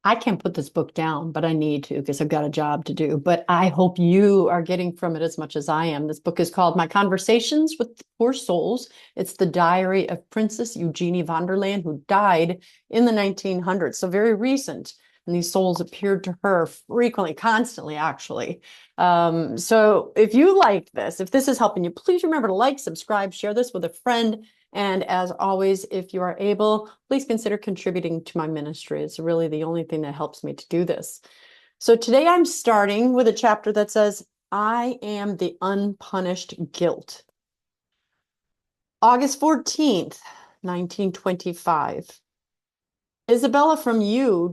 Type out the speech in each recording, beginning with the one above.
I can't put this book down, but I need to because I've got a job to do. But I hope you are getting from it as much as I am. This book is called My Conversations with the Poor Souls. It's the diary of Princess Eugenie von der Leyen, who died in the 1900s, so very recent. And these souls appeared to her frequently, constantly, actually. So if you like this, if this is helping you, please remember to like, subscribe, share this with a friend. And as always, if you are able, please consider contributing to my ministry. It's really the only thing that helps me to do this. So today I'm starting with a chapter that says, I am the unpunished guilt. August 14th, 1925. Isabella from you, ...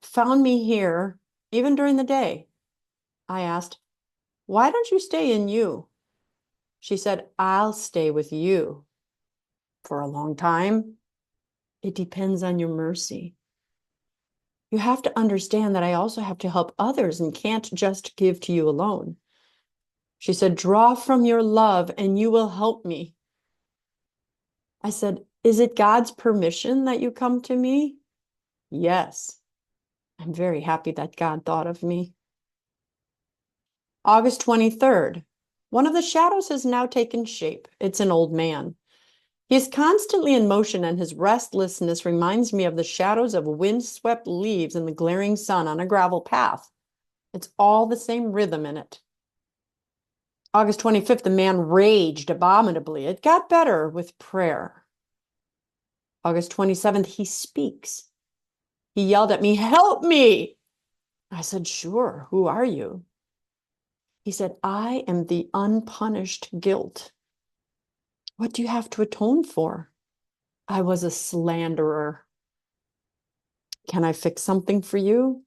found me here, even during the day. I asked, why don't you stay in you? She said, I'll stay with you. For a long time. It depends on your mercy. You have to understand that I also have to help others and can't just give to you alone. She said, draw from your love and you will help me. I said, is it God's permission that you come to me? Yes. I'm very happy that God thought of me. August 23rd. One of the shadows has now taken shape. It's an old man. He is constantly in motion, and his restlessness reminds me of the shadows of wind-swept leaves in the glaring sun on a gravel path. It's all the same rhythm in it. August 25th, the man raged abominably. It got better with prayer. August 27th, he speaks. He yelled at me, help me! I said, sure, who are you? He said, I am the unpunished guilt. What do you have to atone for? I was a slanderer. Can I fix something for you?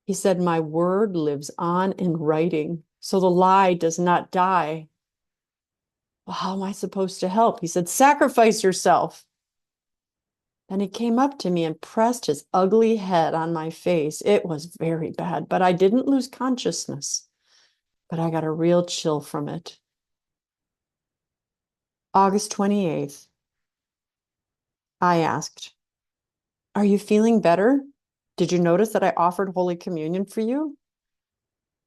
He said, my word lives on in writing, so the lie does not die. Well, how am I supposed to help? He said, sacrifice yourself. Then he came up to me and pressed his ugly head on my face. It was very bad, but I didn't lose consciousness. But I got a real chill from it. August 28th. I asked, are you feeling better? Did you notice that I offered Holy Communion for you?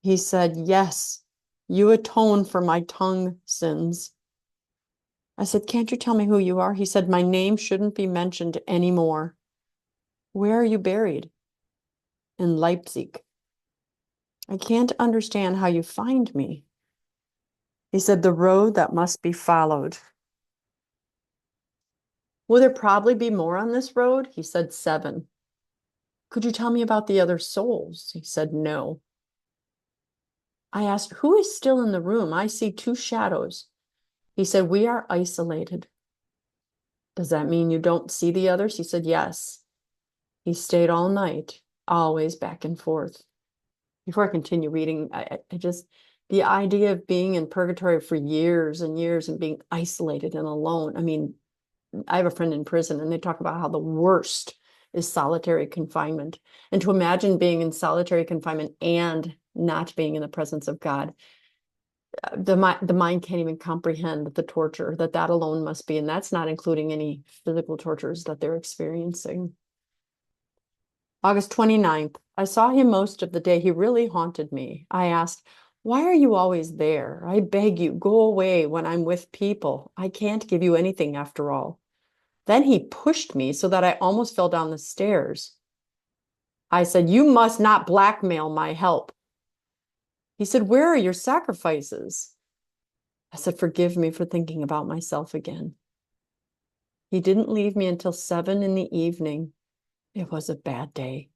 He said, yes, you atone for my tongue sins. I said, can't you tell me who you are? He said, my name shouldn't be mentioned anymore. Where are you buried? In Leipzig. I can't understand how you find me. He said, the road that must be followed. Will there probably be more on this road? He said, 7. Could you tell me about the other souls? He said, no. I asked, who is still in the room? I see 2 shadows. He said, we are isolated. Does that mean you don't see the others? He said, yes. He stayed all night, always back and forth. Before I continue reading, I just, the idea of being in purgatory for years and years and being isolated and alone. I mean, I have a friend in prison and they talk about how the worst is solitary confinement. And to imagine being in solitary confinement and not being in the presence of God, the mind can't even comprehend the torture that alone must be. And that's not including any physical tortures that they're experiencing. August 29th, I saw him most of the day. He really haunted me. I asked, why are you always there? I beg you, go away when I'm with people. I can't give you anything after all. Then he pushed me so that I almost fell down the stairs. I said, you must not blackmail my help. He said, where are your sacrifices? I said, forgive me for thinking about myself again. He didn't leave me until 7 in the evening. It was a bad day.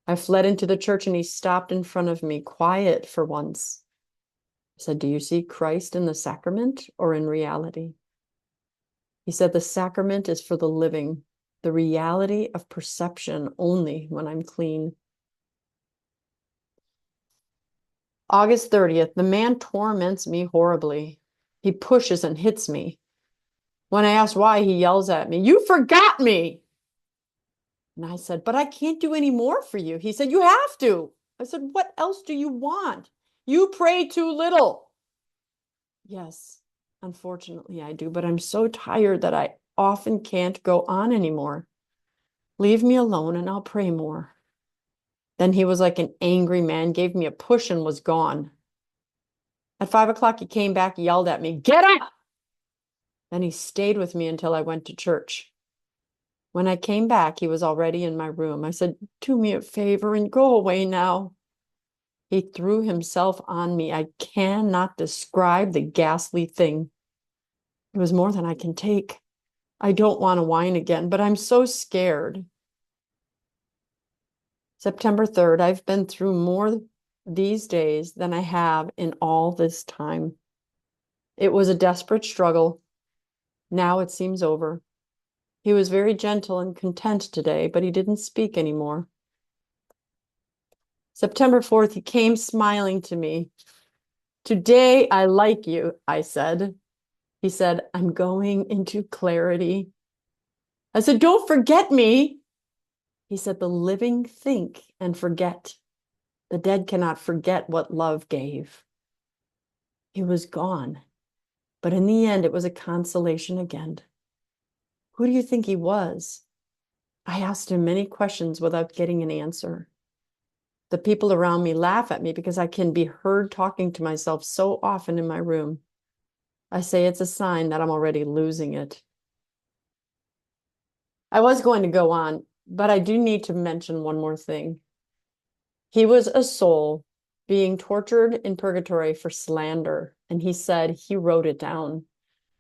I fled into the church and he stopped in front of me, quiet for once. I said, do you see Christ in the sacrament or in reality? He said, the sacrament is for the living, the reality of perception only when I'm clean. August 30th, the man torments me horribly. He pushes and hits me. When I ask why, he yells at me, you forgot me. And I said, but I can't do any more for you. He said, you have to. I said, what else do you want? You pray too little. Yes, unfortunately I do, but I'm so tired that I often can't go on anymore. Leave me alone and I'll pray more. Then he was like an angry man, gave me a push and was gone. At 5 o'clock, he came back, yelled at me, "Get up!" Then he stayed with me until I went to church. When I came back, he was already in my room. I said, "Do me a favor and go away now." He threw himself on me. I cannot describe the ghastly thing. It was more than I can take. I don't want to whine again, but I'm so scared. September 3rd, I've been through more these days than I have in all this time. It was a desperate struggle. Now it seems over. He was very gentle and content today, but he didn't speak anymore. September 4th, he came smiling to me. "Today I like you," I said. He said, "I'm going into clarity." I said, "Don't forget me." He said, "The living think and forget. The dead cannot forget what love gave." He was gone, but in the end, it was a consolation again. Who do you think he was? I asked him many questions without getting an answer. The people around me laugh at me because I can be heard talking to myself so often in my room. I say it's a sign that I'm already losing it. I was going to go on, but I do need to mention one more thing. He was a soul being tortured in purgatory for slander, and he said he wrote it down.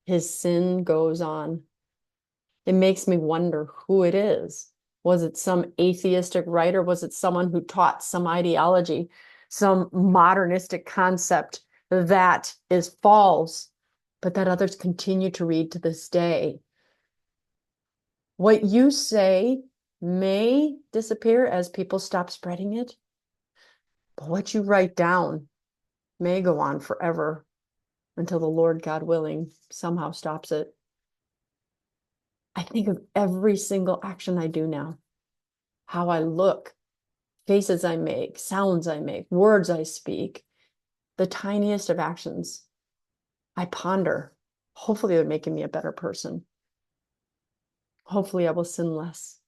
His sin goes on. It makes me wonder who it is. Was it some atheistic writer? Was it someone who taught some ideology, some modernistic concept that is false, but that others continue to read to this day? What you say may disappear as people stop spreading it, but what you write down may go on forever until the Lord, God willing, somehow stops it. I think of every single action I do now, how I look, faces I make, sounds I make, words I speak, the tiniest of actions. I ponder. Hopefully, they're making me a better person. Hopefully, I will sin less.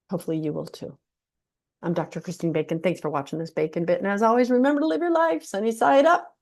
Hopefully, you will too. I'm Dr. Christine Bacon. Thanks for watching this Bacon Bit. And as always, remember to live your life sunny side up.